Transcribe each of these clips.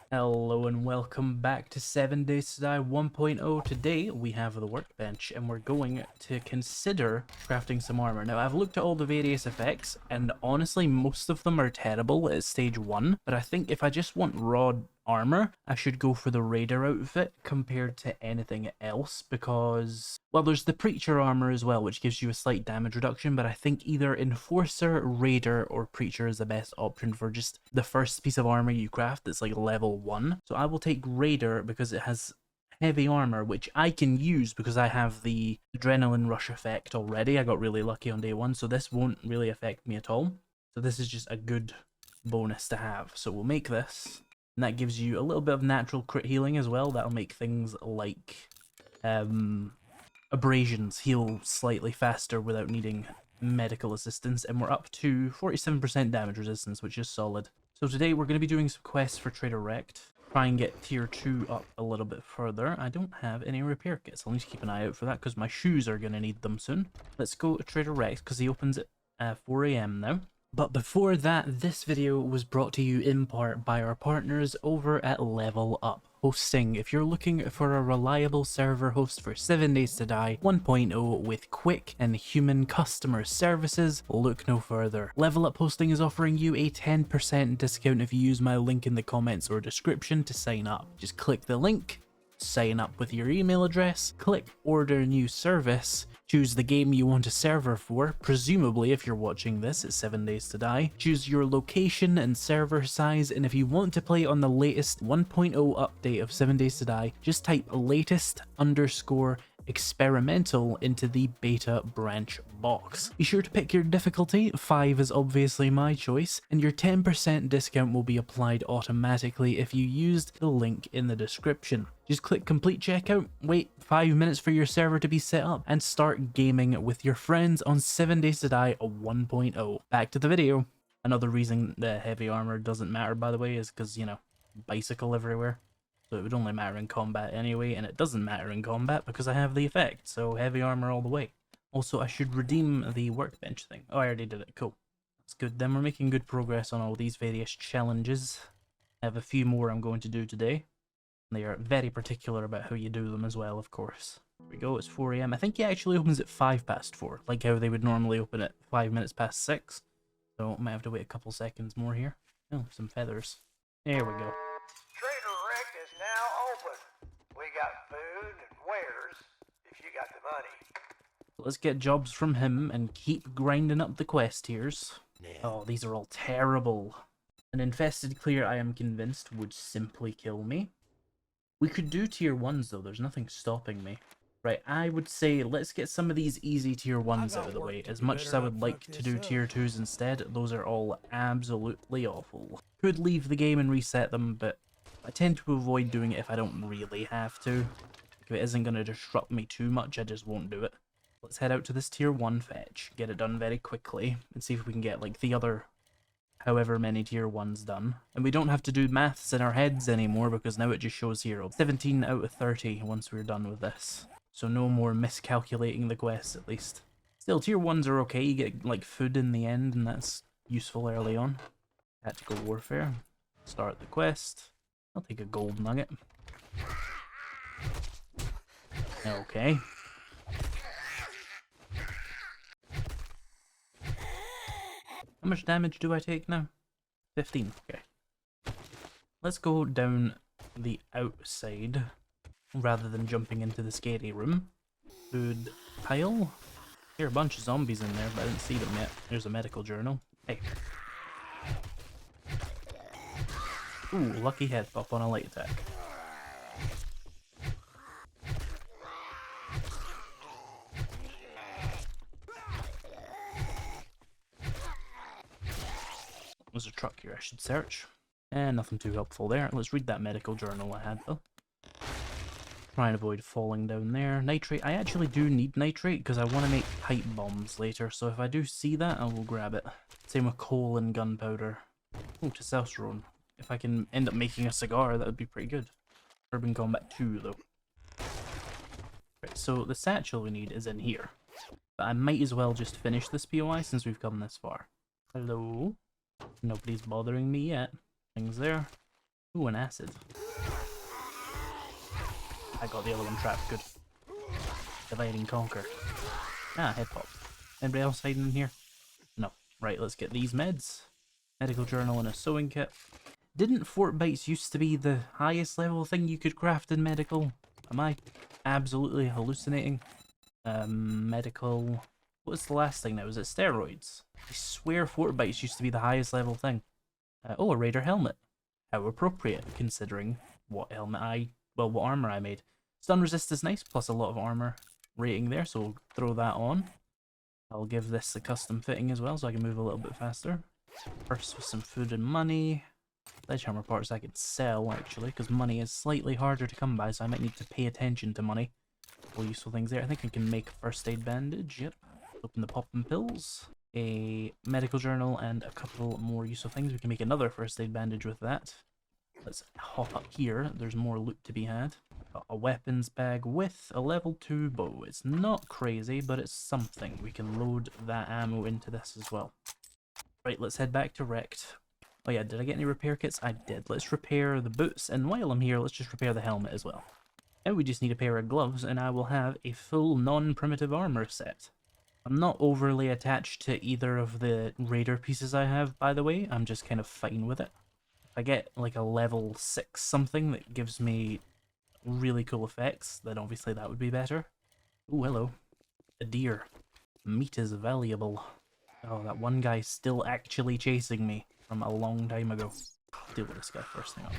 Hello and welcome back to 7 Days to Die 1.0. Today we have the workbench and we're going to consider crafting some armor. Now I've looked at all the various effects and honestly most of them are terrible at stage 1, but I think if I just want raw armor I should go for the raider outfit compared to anything else because, well, there's the preacher armor as well which gives you a slight damage reduction, but I think either enforcer, raider or preacher is the best option for just the first piece of armor you craft that's like level 1. So I will take raider because it has heavy armor, which I can use because I have the adrenaline rush effect already. I got really lucky on day 1, so this won't really affect me at all. So this is just a good bonus to have. So we'll make this, and that gives you a little bit of natural crit healing as well. That'll make things like abrasions heal slightly faster without needing medical assistance, and we're up to 47% damage resistance, which is solid. So today we're going to be doing some quests for Trader Rect. Try and get tier 2 up a little bit further. I don't have any repair kits. I'll need to keep an eye out for that because my shoes are going to need them soon. Let's go to Trader Rect because he opens at 4 AM now. But before that, this video was brought to you in part by our partners over at Level Up Hosting. If you're looking for a reliable server host for 7 Days to Die 1.0 with quick and human customer services, look no further. Level Up Hosting is offering you a 10% discount if you use my link in the comments or description to sign up. Just click the link, sign up with your email address, click order new service, choose the game you want a server for, presumably if you're watching this it's 7 Days to Die, choose your location and server size, and if you want to play on the latest 1.0 update of 7 Days to Die, just type latest_experimental into the beta branch box. Be sure to pick your difficulty, 5 is obviously my choice, and your 10% discount will be applied automatically if you used the link in the description. Just click complete checkout, wait 5 minutes for your server to be set up, and start gaming with your friends on 7 Days to Die 1.0. Back to the video. Another reason the heavy armor doesn't matter, by the way, is because, you know, bicycle everywhere. So it would only matter in combat anyway, and it doesn't matter in combat because I have the effect, so heavy armor all the way. Also, I should redeem the workbench thing. Oh, I already did it, cool. That's good, then we're making good progress on all these various challenges. I have a few more I'm going to do today. They are very particular about how you do them as well, of course. Here we go, it's 4 AM. I think he actually opens at 4:05, like how they would normally open at 5 minutes past 6. So I might have to wait a couple seconds more here. Oh, some feathers. There we go. Trader Rect is now open. We got food and wares if you got the money. Let's get jobs from him and keep grinding up the quest tiers. Oh, these are all terrible. An infested clear, I am convinced, would simply kill me. We could do tier 1s though, there's nothing stopping me. Right, I would say let's get some of these easy tier 1s out of the way. As much as I would like to do tier 2s instead, those are all absolutely awful. Could leave the game and reset them, but I tend to avoid doing it if I don't really have to. If it isn't going to disrupt me too much, I just won't do it. Let's head out to this tier 1 fetch, get it done very quickly, and see if we can get like the other however many tier 1s done. And we don't have to do maths in our heads anymore because now it just shows here 17 out of 30 once we're done with this. So no more miscalculating the quests at least. Still, tier 1s are okay, you get like food in the end and that's useful early on. Tactical warfare. Start the quest. I'll take a gold nugget. Okay. How much damage do I take now? 15, okay. Let's go down the outside rather than jumping into the scary room. Food pile. There are a bunch of zombies in there, but I didn't see them yet. There's a medical journal. Hey. Ooh, lucky head pop on a light attack. There's a truck here I should search. And nothing too helpful there. Let's read that medical journal I had though. Try and avoid falling down there. Nitrate. I actually do need nitrate because I want to make pipe bombs later. So if I do see that, I will grab it. Same with coal and gunpowder. Oh, testosterone. If I can end up making a cigar, that would be pretty good. Urban Combat 2 though. Right, so the satchel we need is in here. But I might as well just finish this POI since we've come this far. Hello? Nobody's bothering me yet. Things there. Ooh, an acid. I got the other one trapped, good. Divide and conquer. Ah, head pop. Anybody else hiding in here? No. Right, let's get these meds. Medical journal and a sewing kit. Didn't fort bites used to be the highest level thing you could craft in medical? Am I absolutely hallucinating? Medical... What was the last thing now? Was it steroids? I swear fort bites used to be the highest level thing. Oh, a raider helmet. How appropriate, considering what what armor I made. Stun resist is nice, plus a lot of armor rating there, so we'll throw that on. I'll give this a custom fitting as well, so I can move a little bit faster. First with some food and money. Sledgehammer parts I can sell, actually, because money is slightly harder to come by, so I might need to pay attention to money. All useful things there. I think I can make a first aid bandage, yep. Open the popping pills. A medical journal and a couple more useful things. We can make another first aid bandage with that. Let's hop up here. There's more loot to be had. Got a weapons bag with a level 2 bow. It's not crazy, but it's something. We can load that ammo into this as well. Right, let's head back to Wrecked. Oh yeah, did I get any repair kits? I did. Let's repair the boots, and while I'm here, let's just repair the helmet as well. Now we just need a pair of gloves, and I will have a full non-primitive armor set. I'm not overly attached to either of the raider pieces I have, by the way. I'm just kind of fine with it. If I get like a level 6 something that gives me really cool effects, then obviously that would be better. Oh, hello. A deer. Meat is valuable. Oh, that one guy's still actually chasing me from a long time ago. I'll deal with this guy first thing up.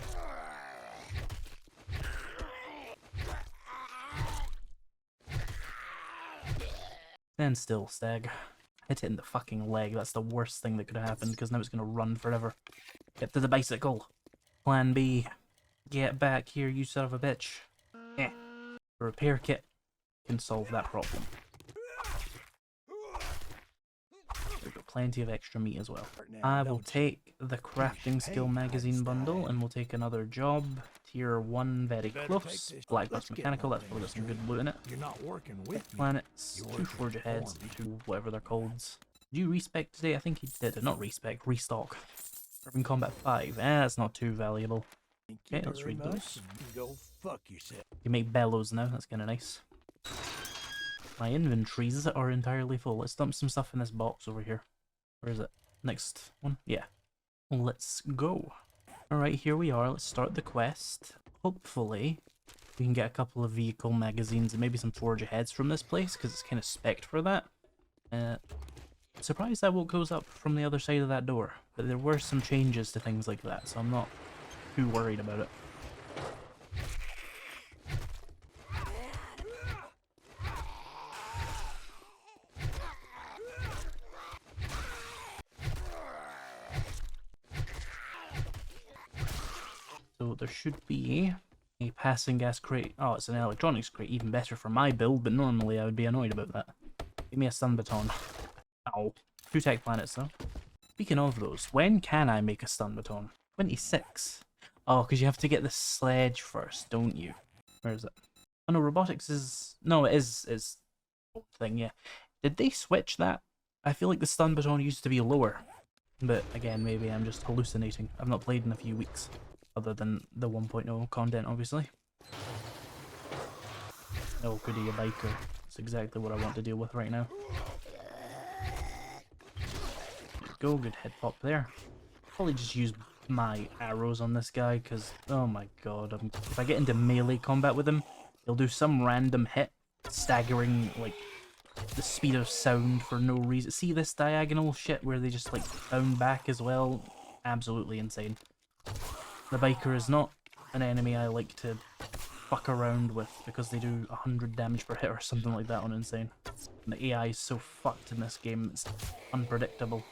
Stand still, stag. Hit it in the fucking leg. That's the worst thing that could have happened, because now it's going to run forever. Get to the bicycle. Plan B. Get back here, you son of a bitch. Eh. The repair kit can solve that problem. We've got plenty of extra meat as well. I will take the crafting skill magazine bundle, and we'll take another job. Tier 1 very close. Black Dust Mechanical, that's probably got some good loot in it. You're not working with Planets, 2 Forge Aheads, 2 whatever they're called. Did you respec today? I think he did. Not respec, restock. Urban Combat 5. That's not too valuable. Okay, let's read those. Go fuck yourself. You make bellows now, that's kind of nice. My inventories are entirely full. Let's dump some stuff in this box over here. Where is it? Next one? Yeah. Let's go. Alright, here we are. Let's start the quest. Hopefully, we can get a couple of vehicle magazines and maybe some Forge Aheads from this place, because it's kind of spec'd for that. Surprised I woke those up from the other side of that door, but there were some changes to things like that, so I'm not too worried about it. So there should be a passing gas crate. Oh, it's an electronics crate, even better for my build, but normally I would be annoyed about that. Give me a stun baton. Ow. 2 tech planets though. Speaking of those, when can I make a stun baton? 26. Oh, because you have to get the sledge first, don't you? Where is it? Oh no, robotics is... No, it is thing, yeah. Did they switch that? I feel like the stun baton used to be lower. But again, maybe I'm just hallucinating. I've not played in a few weeks. Other than the 1.0 content, obviously. Oh, goody, a biker. That's exactly what I want to deal with right now. There we go, good head pop there. Probably just use my arrows on this guy, because, oh my god, if I get into melee combat with him, he'll do some random hit, staggering, like, the speed of sound for no reason. See this diagonal shit where they just, like, bound back as well? Absolutely insane. The biker is not an enemy I like to fuck around with because they do 100 damage per hit or something like that on Insane. And the AI is so fucked in this game, it's unpredictable.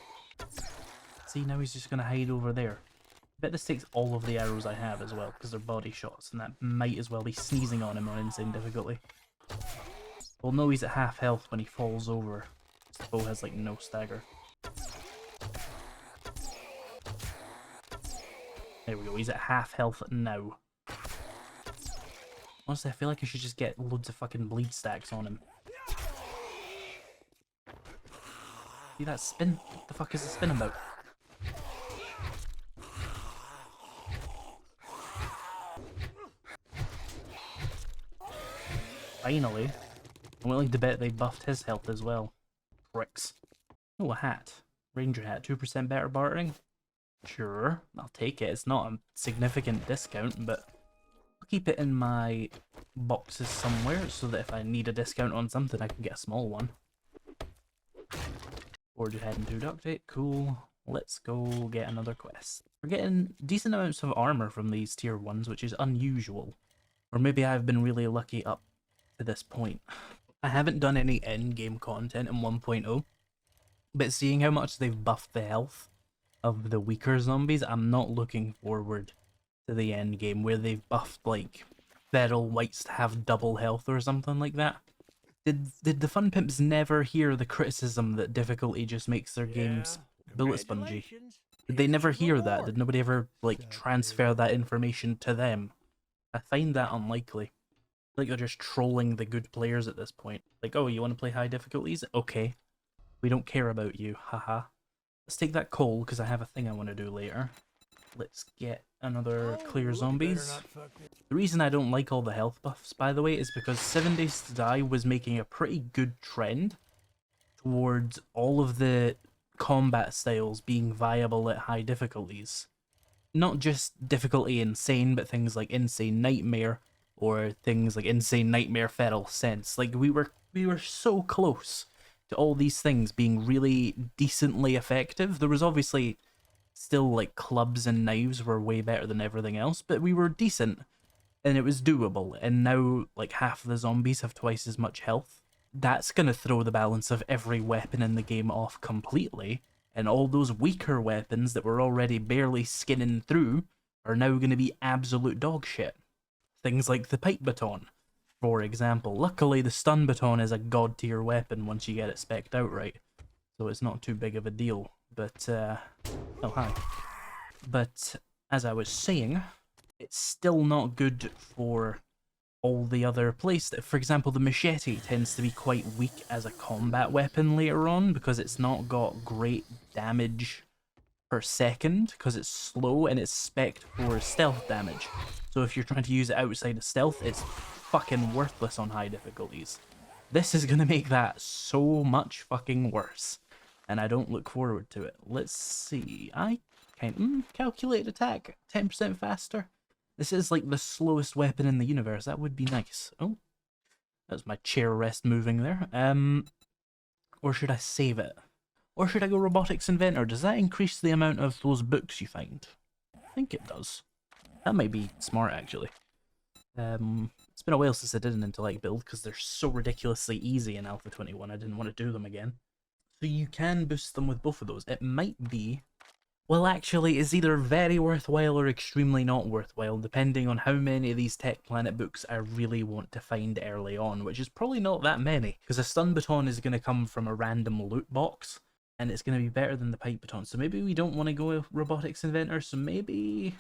See, now he's just going to hide over there. I bet this takes all of the arrows I have as well because they're body shots, and that might as well be sneezing on him on Insane difficulty. We'll know he's at half health when he falls over. The bow has like no stagger. There we go, he's at half health now. Honestly, I feel like I should just get loads of fucking bleed stacks on him. See that spin? What the fuck is the spin about? Finally. I'm willing to bet they buffed his health as well. Pricks. Oh, a hat. Ranger hat. 2% better bartering? Sure, I'll take it. It's not a significant discount, but I'll keep it in my boxes somewhere so that if I need a discount on something, I can get a small one. Forge ahead and do duct tape. Cool. Let's go get another quest. We're getting decent amounts of armor from these tier 1s, which is unusual. Or maybe I've been really lucky up to this point. I haven't done any endgame content in 1.0, but seeing how much they've buffed the health of the weaker zombies, I'm not looking forward to the end game where they've buffed like feral whites to have double health or something like that. Did the fun pimps never hear the criticism that difficulty just makes their games bullet spongy? Did they never hear that? Did nobody ever like transfer that information to them? I find that unlikely. Like they're just trolling the good players at this point. Like, oh, you want to play high difficulties? Okay. We don't care about you, haha. Let's take that coal, because I have a thing I want to do later. Let's get another clear zombies. The reason I don't like all the health buffs, by the way, is because 7 Days to Die was making a pretty good trend towards all of the combat styles being viable at high difficulties. Not just difficulty insane, but things like Insane Nightmare, or things like Insane Nightmare Feral Sense. Like, we were so close to all these things being really decently effective. There was obviously still like clubs and knives were way better than everything else, but we were decent and it was doable. And now like half the zombies have twice as much health. That's gonna throw the balance of every weapon in the game off completely, and all those weaker weapons that were already barely skinning through are now gonna be absolute dog shit. Things like the pipe baton, for example. Luckily, the stun baton is a god tier weapon once you get it spec'd out right, so it's not too big of a deal. But, oh hi. But, as I was saying, it's still not good for all the other places. For example, the machete tends to be quite weak as a combat weapon later on, because it's not got great damage per second, because it's slow and it's spec'd for stealth damage. So if you're trying to use it outside of stealth, it's fucking worthless on high difficulties. This is gonna make that so much fucking worse, and I don't look forward to it. Let's see. I can calculate attack 10% faster. This is like the slowest weapon in the universe. That would be nice. Oh, that was my chair rest moving there. Or should I save it? Or should I go Robotics Inventor? Does that increase the amount of those books you find? I think it does. That might be smart, actually. It's been a while since I did an intellect build, because they're so ridiculously easy in Alpha 21, I didn't want to do them again. So you can boost them with both of those. It might be... Well, actually, it's either very worthwhile or extremely not worthwhile, depending on how many of these Tech Planet books I really want to find early on, which is probably not that many, because a stun baton is going to come from a random loot box, and it's going to be better than the pipe baton. So maybe we don't want to go with Robotics Inventor, so maybe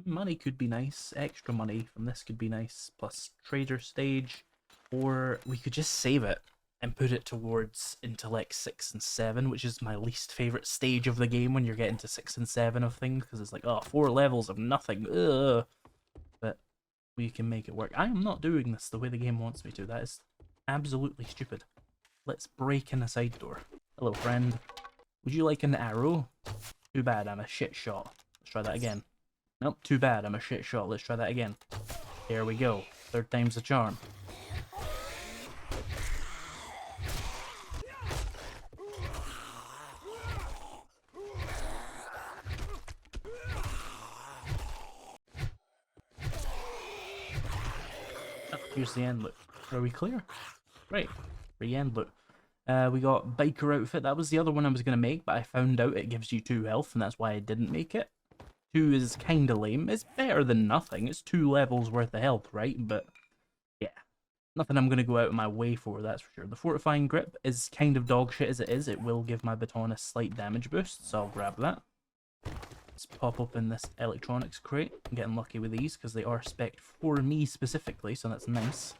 money could be nice. Extra money from this could be nice, plus Trader Stage, or we could just save it and put it towards Intellect 6 and 7, which is my least favourite stage of the game when you're getting to 6 and 7 of things, because it's like, oh, 4 levels of nothing, ugh. But we can make it work. I am not doing this the way the game wants me to. That is absolutely stupid. Let's break in a side door. Hello, friend. Would you like an arrow? Too bad, I'm a shit shot. Let's try that again. Nope, too bad, I'm a shit shot. Let's try that again. There we go. Third time's the charm. Here's the end loot. Are we clear? Right. Free end loot. We got biker outfit. That was the other one I was going to make, but I found out it gives you 2 health, and that's why I didn't make it. 2 is kind of lame. It's better than nothing. It's 2 levels worth of health, right? But, yeah. Nothing I'm going to go out of my way for, that's for sure. The fortifying grip is kind of dog shit as it is. It will give my baton a slight damage boost, so I'll grab that. Let's pop open this electronics crate. I'm getting lucky with these because they are spec'd for me specifically, so that's nice.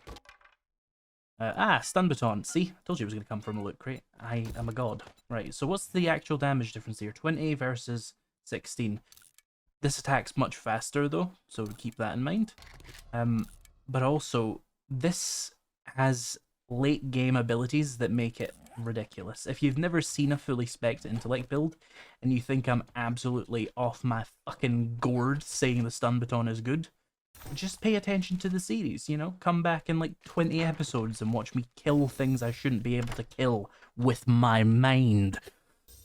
Stun baton. See? I told you it was going to come from a loot crate. I am a god. Right, so what's the actual damage difference here? 20 versus 16. This attack's much faster though, so keep that in mind. But also, this has late game abilities that make it ridiculous. If you've never seen a fully spec'd intellect build and you think I'm absolutely off my fucking gourd saying the stun baton is good, just pay attention to the series, you know? Come back in like 20 episodes and watch me kill things I shouldn't be able to kill with my mind.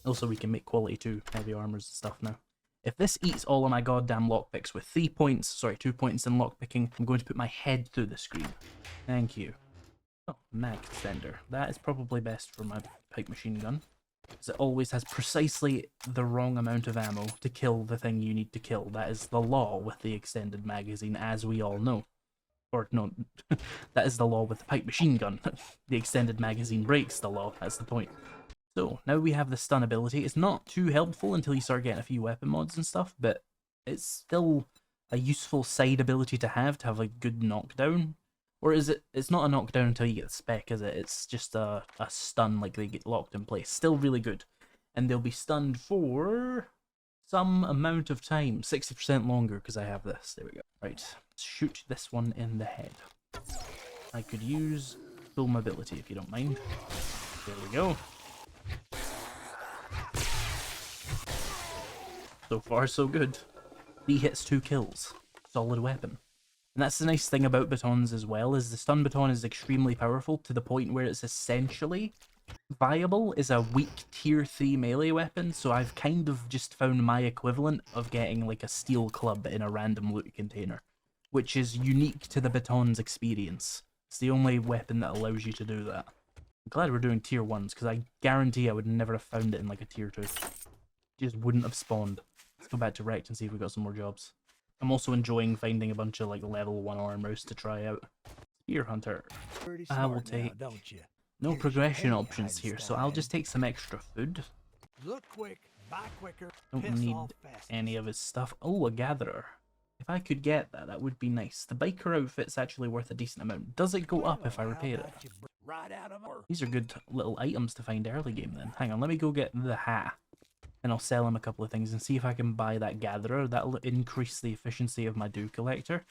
Also, we can make quality 2 heavy armors and stuff now. If this eats all of my goddamn lockpicks with 2 points in lockpicking, I'm going to put my head through the screen. Thank you. Oh, mag extender. That is probably best for my pipe machine gun, because it always has precisely the wrong amount of ammo to kill the thing you need to kill. That is the law with the extended magazine, as we all know. Or, no, that is the law with the pipe machine gun. The extended magazine breaks the law, that's the point. So, now we have the stun ability. It's not too helpful until you start getting a few weapon mods and stuff, but it's still a useful side ability to have a good knockdown. Or is it, it's not a knockdown until you get the spec, is it? It's just a stun, like they get locked in place. Still really good. And they'll be stunned for some amount of time. 60% longer, because I have this. There we go. Right, shoot this one in the head. I could use full mobility, if you don't mind. There we go. So far, so good. 3 hits, 2 kills. Solid weapon. And that's the nice thing about batons as well, is the stun baton is extremely powerful to the point where it's essentially viable as a weak tier 3 melee weapon, so I've kind of just found my equivalent of getting like a steel club in a random loot container, which is unique to the baton's experience. It's the only weapon that allows you to do that. I'm glad we're doing tier 1s, because I guarantee I would never have found it in like a tier 2. Just wouldn't have spawned. Let's go back to Rect and see if we've got some more jobs. I'm also enjoying finding a bunch of like level 1 armors to try out. Spear Hunter. I will take... No progression options here, so I'll just take some extra food. Look quick, buy quicker, Don't need any of his stuff. Oh, a Gatherer. If I could get that, that would be nice. The biker outfit's actually worth a decent amount. Does it go up if I repair it? These are good little items to find early game then. Hang on, let me go get the hat. And I'll sell him a couple of things and see if I can buy that Gatherer. That'll increase the efficiency of my Dew Collector.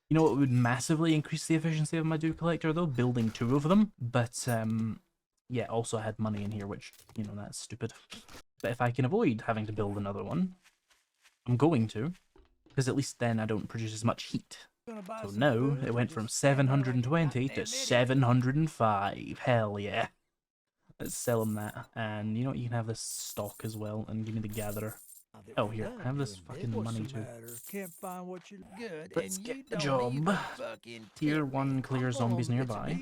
You know what would massively increase the efficiency of my Dew Collector though? Building 2 of them. But, yeah, also I had money in here, which, you know, that's stupid. But if I can avoid having to build another one, I'm going to. Because at least then I don't produce as much heat. So now, it went from 720 to 705. Hell yeah. Let's sell him that. And you know what, you can have this stock as well, and give me the Gatherer. Oh, here, I have this fucking money too. Let's get the job. Tier 1 clear zombies nearby.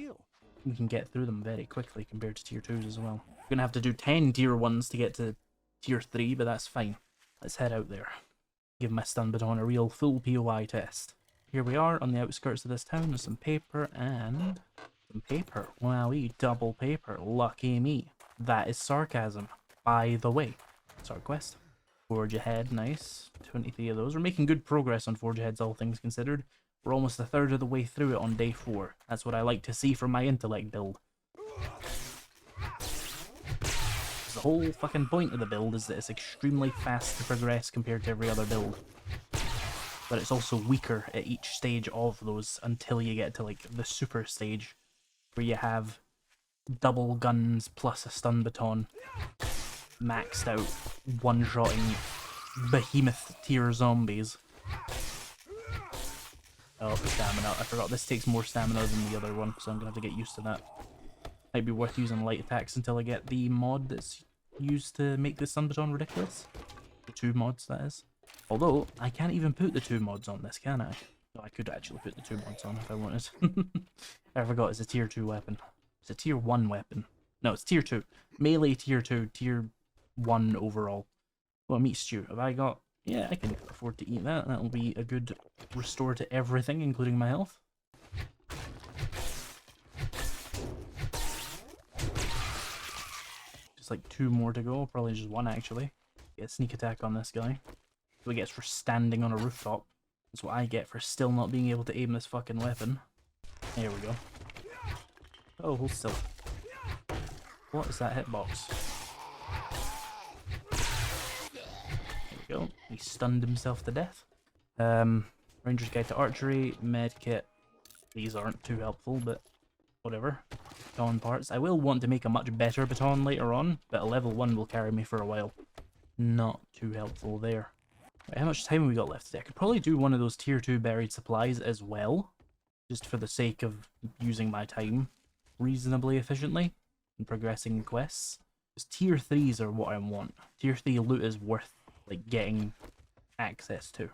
You can get through them very quickly compared to tier 2s as well. We're gonna have to do 10 tier 1s to get to tier 3, but that's fine. Let's head out there. Give my stun baton a real full POI test. Here we are on the outskirts of this town with some paper and... some paper. Wowee, double paper. Lucky me. That is sarcasm, by the way. Start quest. Forge ahead, nice. 23 of those. We're making good progress on Forge aheads, all things considered. We're almost a third of the way through it on day 4. That's what I like to see from my intellect build. The whole fucking point of the build is that it's extremely fast to progress compared to every other build. But it's also weaker at each stage of those until you get to like the super stage, where you have double guns plus a stun baton, maxed out one-shotting behemoth tier zombies. Oh, stamina. I forgot this takes more stamina than the other one, so I'm gonna have to get used to that. Might be worth using light attacks until I get the mod that's used to make the stun baton ridiculous. The 2 mods, that is. Although, I can't even put the 2 mods on this, can I? No, I could actually put the 2 mods on if I wanted. I forgot it's a tier 2 weapon. It's a tier 1 weapon. No, it's tier 2. Melee tier 2, tier 1 overall. Well, meat stew. Have I got... Yeah, I can afford to eat that. That'll be a good restore to everything, including my health. Just like 2 more to go. Probably just 1, actually. Get a sneak attack on this guy. That's what he gets for standing on a rooftop. That's what I get for still not being able to aim this fucking weapon. There we go. Oh, hold still. What is that hitbox? There we go. He stunned himself to death. Ranger's Guide to Archery, Medkit. These aren't too helpful, but whatever, baton parts. I will want to make a much better baton later on, but a level 1 will carry me for a while. Not too helpful there. Right, how much time have we got left today? I could probably do one of those tier 2 buried supplies as well, just for the sake of using my time reasonably efficiently and progressing quests. Because tier 3s are what I want. Tier 3 loot is worth like getting access to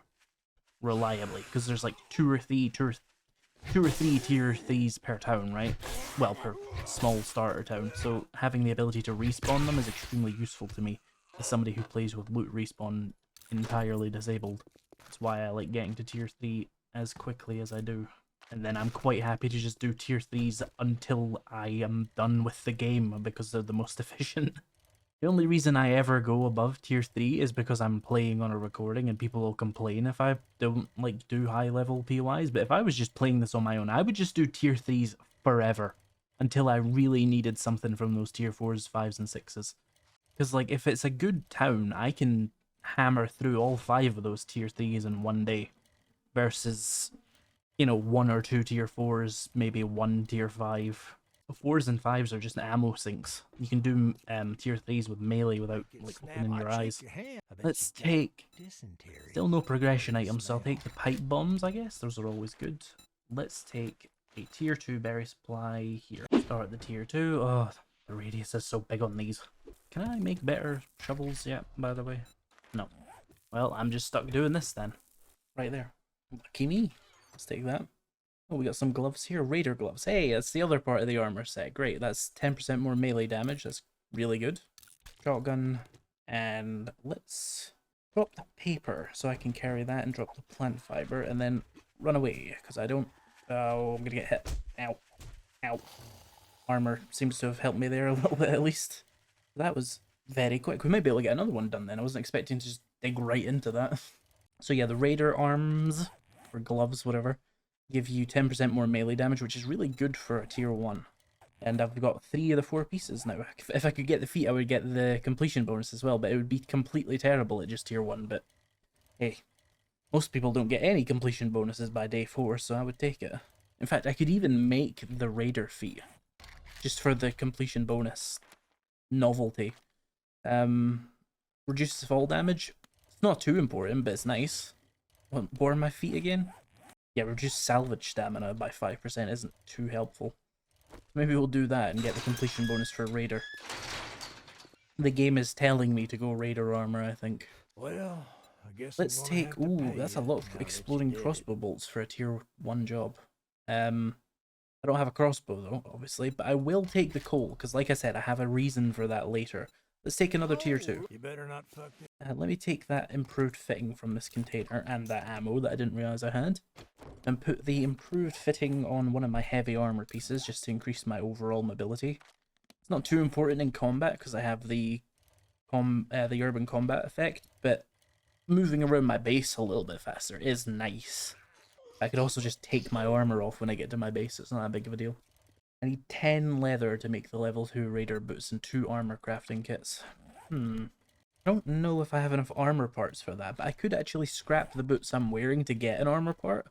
reliably, because there's like two or three tier 3s per town, right? Well, per small starter town. So having the ability to respawn them is extremely useful to me as somebody who plays with loot respawn entirely disabled. That's why I like getting to tier 3 as quickly as I do. And then I'm quite happy to just do tier 3s until I am done with the game, because they're the most efficient. The only reason I ever go above tier 3 is because I'm playing on a recording and people will complain if I don't like do high level POIs, but if I was just playing this on my own, I would just do tier 3s forever until I really needed something from those tier 4s, 5s and 6s. Because like if it's a good town, I can hammer through all 5 of those tier 3s in one day versus, you know, 1 or 2 tier 4s, maybe 1 tier 5. 4s and 5s are just ammo sinks. You can do tier 3s with melee without like opening your eyes. Let's take... Still no progression items, so I'll take the pipe bombs, I guess. Those are always good. Let's take a tier 2 berry supply here. Start the tier 2. Oh, the radius is so big on these. Can I make better shovels yet, by the way? No. Well, I'm just stuck doing this then. Right there. Lucky me. Let's take that. Oh, we got some gloves here. Raider gloves. Hey, that's the other part of the armor set. Great. That's 10% more melee damage. That's really good. Shotgun. And let's drop the paper so I can carry that and drop the plant fiber and then run away because I don't... Oh, I'm gonna get hit. Ow. Ow. Armor seems to have helped me there a little bit at least. That was very quick. We might be able to get another one done then. I wasn't expecting to just dig right into that. So yeah, the Raider arms, or gloves, whatever, give you 10% more melee damage, which is really good for a tier 1. And I've got 3 of the 4 pieces now. If I could get the feet, I would get the completion bonus as well, but it would be completely terrible at just tier 1. But hey, most people don't get any completion bonuses by day 4, so I would take it. In fact, I could even make the Raider feet, just for the completion bonus novelty. Reduces fall damage. It's not too important, but it's nice. What are my feet again? Yeah, reduce salvage stamina by 5% isn't too helpful. Maybe we'll do that and get the completion bonus for Raider. The game is telling me to go Raider armor, I think. Well, I guess let's take... Ooh, that's a lot of exploding crossbow bolts for a tier 1 job. I don't have a crossbow though, obviously, but I will take the coal, because like I said, I have a reason for that later. Let's take another tier 2. You better not fuck it. Let me take that improved fitting from this container and that ammo that I didn't realize I had, and put the improved fitting on one of my heavy armor pieces just to increase my overall mobility. It's not too important in combat because I have the urban combat effect, but moving around my base a little bit faster is nice. I could also just take my armor off when I get to my base. It's not that big of a deal. I need 10 leather to make the level 2 Raider boots and 2 armor crafting kits. I don't know if I have enough armor parts for that, but I could actually scrap the boots I'm wearing to get an armor part.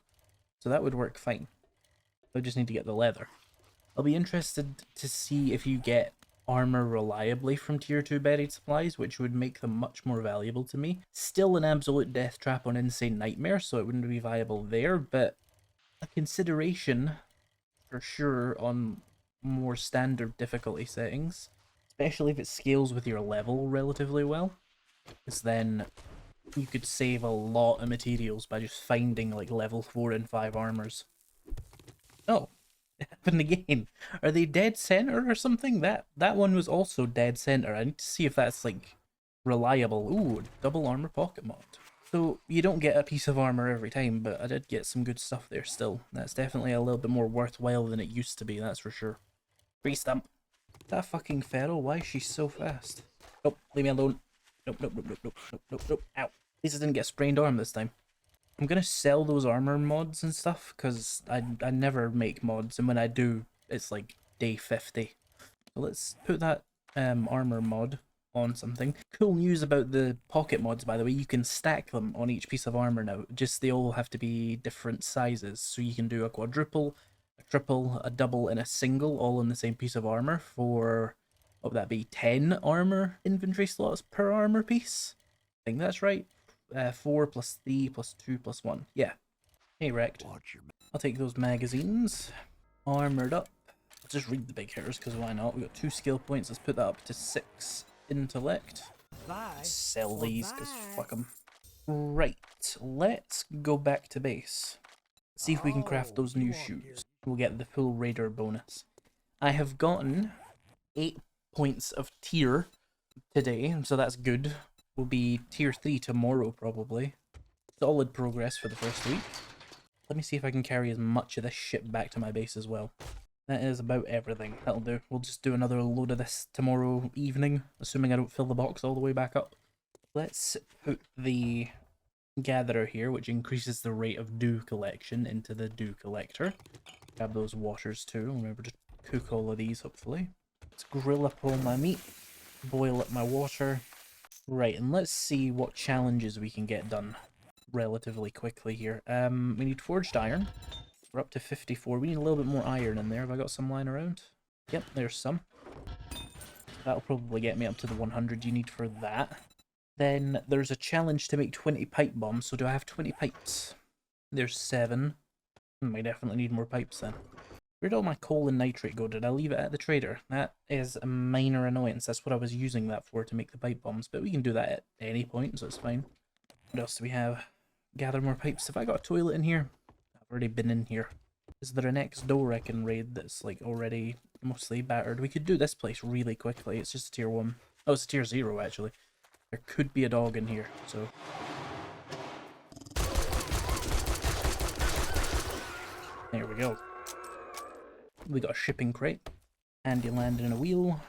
So that would work fine. I just need to get the leather. I'll be interested to see if you get armor reliably from tier 2 buried supplies, which would make them much more valuable to me. Still an absolute death trap on Insane Nightmare, so it wouldn't be viable there, but a consideration for sure on more standard difficulty settings, especially if it scales with your level relatively well, because then you could save a lot of materials by just finding like level 4 and 5 armors. Oh, it happened again. Are they dead center or something? That one was also dead center. I need to see if that's like reliable. Ooh, double armor pocket mod. So you don't get a piece of armor every time, but I did get some good stuff there still. That's definitely a little bit more worthwhile than it used to be, that's for sure. Free stump. That fucking feral, why is she so fast? Nope, leave me alone. Nope, nope, nope, nope, nope, nope, nope, nope. Ow. At least I didn't get a sprained arm this time. I'm gonna sell those armor mods and stuff, because I never make mods, and when I do, it's like day 50. So let's put that armor mod on something. Cool news about the pocket mods, by the way, you can stack them on each piece of armor now, just they all have to be different sizes, so you can do a quadruple, a triple, a double, and a single, all in the same piece of armor for, what would that be, 10 armor inventory slots per armor piece? I think that's right. 4 plus 3 plus 2 plus 1. Yeah. Hey, wrecked. I'll take those magazines. Armored up. I'll just read the big hitters because why not? We got 2 skill points. Let's put that up to 6 intellect. Sell these because fuck them. Right. Let's go back to base. See if we can craft those new shoes. We'll get the full raider bonus. I have gotten 8 points of tier today, so that's good. We'll be tier 3 tomorrow probably. Solid progress for the first week. Let me see if I can carry as much of this shit back to my base as well. That is about everything. That'll do. We'll just do another load of this tomorrow evening, assuming I don't fill the box all the way back up. Let's put the gatherer here, which increases the rate of dew collection, into the dew collector. Grab those washers too. Remember to cook all of these, hopefully. Let's grill up all my meat. Boil up my water. Right, and let's see what challenges we can get done relatively quickly here. We need forged iron. We're up to 54. We need a little bit more iron in there. Have I got some lying around? Yep, there's some. That'll probably get me up to the 100 you need for that. Then there's a challenge to make 20 pipe bombs. So do I have 20 pipes? There's 7. I definitely need more pipes then. Where'd all my coal and nitrate go? Did I leave it at the trader? That is a minor annoyance. That's what I was using that for, to make the pipe bombs. But we can do that at any point, so it's fine. What else do we have? Gather more pipes. Have I got a toilet in here? I've already been in here. Is there a next door I can raid that's like already mostly battered? We could do this place really quickly. It's just a tier 1. Oh, it's a tier 0 actually. There could be a dog in here, so... There we go. We got a shipping crate. Handy land in a wheel.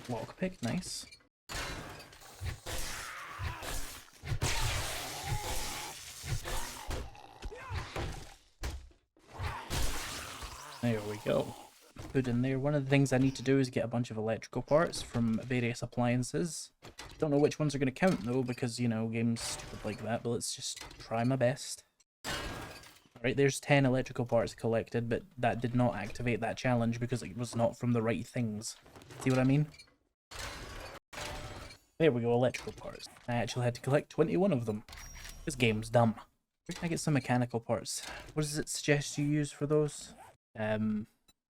Lockpick, nice. There we go. Put in there. One of the things I need to do is get a bunch of electrical parts from various appliances. Don't know which ones are going to count though, because, you know, game's stupid like that, but let's just try my best. Alright, there's 10 electrical parts collected, but that did not activate that challenge because it was not from the right things. See what I mean? There we go, electrical parts. I actually had to collect 21 of them. This game's dumb. Where can I get some mechanical parts? What does it suggest you use for those?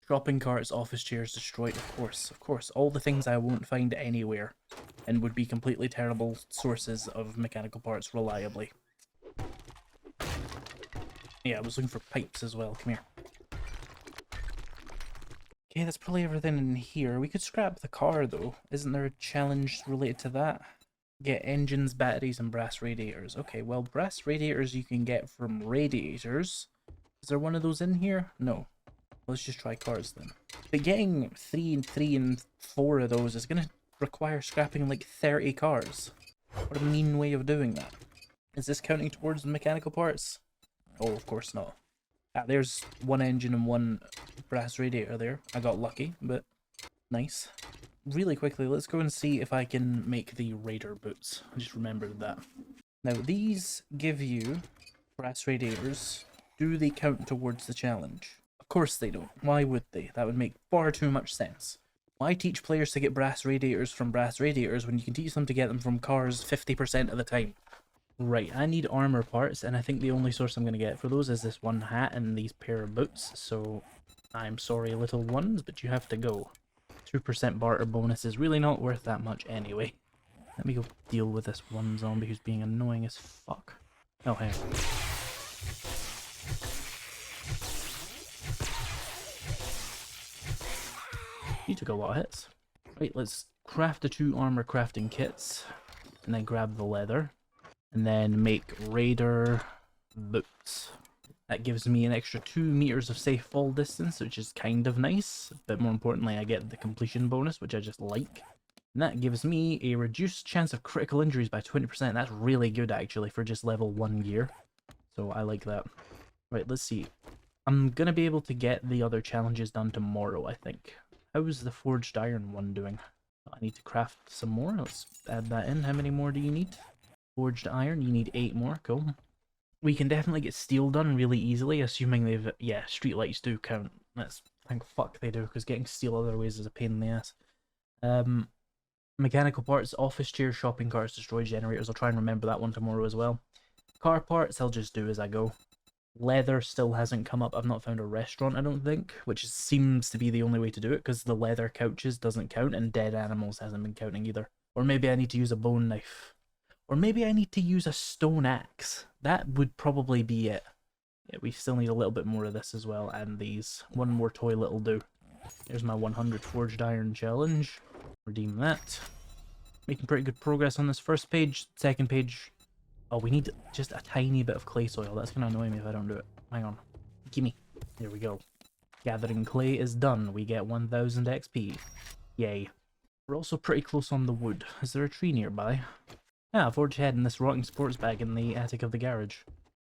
Shopping carts, office chairs destroyed, of course. All the things I won't find anywhere and would be completely terrible sources of mechanical parts reliably. Yeah, I was looking for pipes as well. Come here. Okay, that's probably everything in here. We could scrap the car though. Isn't there a challenge related to that? Get engines, batteries, and brass radiators. Okay, well, brass radiators you can get from radiators. Is there one of those in here? No. Let's just try cars then. But getting 3 and 3 and 4 of those is going to require scrapping like 30 cars. What a mean way of doing that. Is this counting towards the mechanical parts? Oh, of course not. Ah, there's 1 engine and 1 brass radiator there. I got lucky, but nice. Really quickly, let's go and see if I can make the raider boots. I just remembered that. Now, these give you brass radiators. Do they count towards the challenge? Of course they don't. Why would they? That would make far too much sense. Why teach players to get brass radiators from brass radiators when you can teach them to get them from cars 50% of the time? Right, I need armor parts, and I think the only source I'm going to get for those is this 1 hat and these pair of boots, so I'm sorry little ones, but you have to go. 2% barter bonus is really not worth that much anyway. Let me go deal with this one zombie who's being annoying as fuck. Oh, hey. You took a lot of hits. Right, let's craft the 2 armor crafting kits, and then grab the leather, and then make raider boots. That gives me an extra 2 meters of safe fall distance, which is kind of nice, but more importantly I get the completion bonus, which I just like. And that gives me a reduced chance of critical injuries by 20%. That's really good actually for just level 1 gear, so I like that. Right, let's see. I'm gonna be able to get the other challenges done tomorrow, I think. How's the forged iron one doing? I need to craft some more. Let's add that in. How many more do you need? Forged iron, you need 8 more. Cool. we can definitely get steel done really easily, assuming they've, yeah, streetlights do count. That's, thank fuck they do, because getting steel other ways is a pain in the ass. Mechanical parts, office chairs, shopping carts, destroy generators. I'll try and remember that one tomorrow as well. Car parts, I'll just do as I go. Leather still hasn't come up. I've not found a restaurant, I don't think, which seems to be the only way to do it, because the leather couches doesn't count, and dead animals hasn't been counting either. Or maybe I need to use a bone knife. Or maybe I need to use a stone axe. That would probably be it. Yeah, we still need a little bit more of this as well, and these. One more toilet will do. Here's my 100 forged iron challenge. Redeem that. Making pretty good progress on this first page. Second page. Oh, we need just a tiny bit of clay soil. That's going to annoy me if I don't do it. Hang on. Gimme. There we go. Gathering clay is done. We get 1000 XP. Yay. We're also pretty close on the wood. Is there a tree nearby? Ah, forge head in this rotting sports bag in the attic of the garage.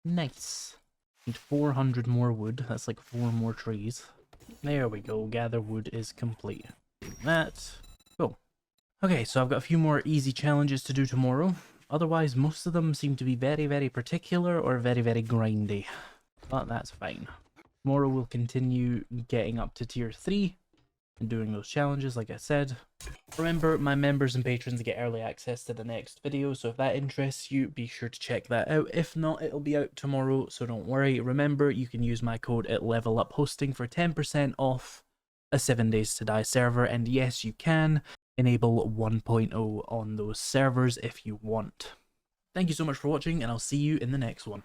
Nice. Need 400 more wood. That's like 4 more trees. There we go. Gather wood is complete. Do that. Cool. Okay, so I've got a few more easy challenges to do tomorrow. Otherwise, most of them seem to be very, very particular or very, very grindy. But that's fine. Tomorrow we'll continue getting up to tier 3 and doing those challenges, like I said. Remember, my members and patrons get early access to the next video, so if that interests you, be sure to check that out. If not, it'll be out tomorrow, so don't worry. Remember, you can use my code at Level Up Hosting for 10% off a 7 Days to Die server, and yes, you can enable 1.0 on those servers if you want. Thank you so much for watching, and I'll see you in the next one.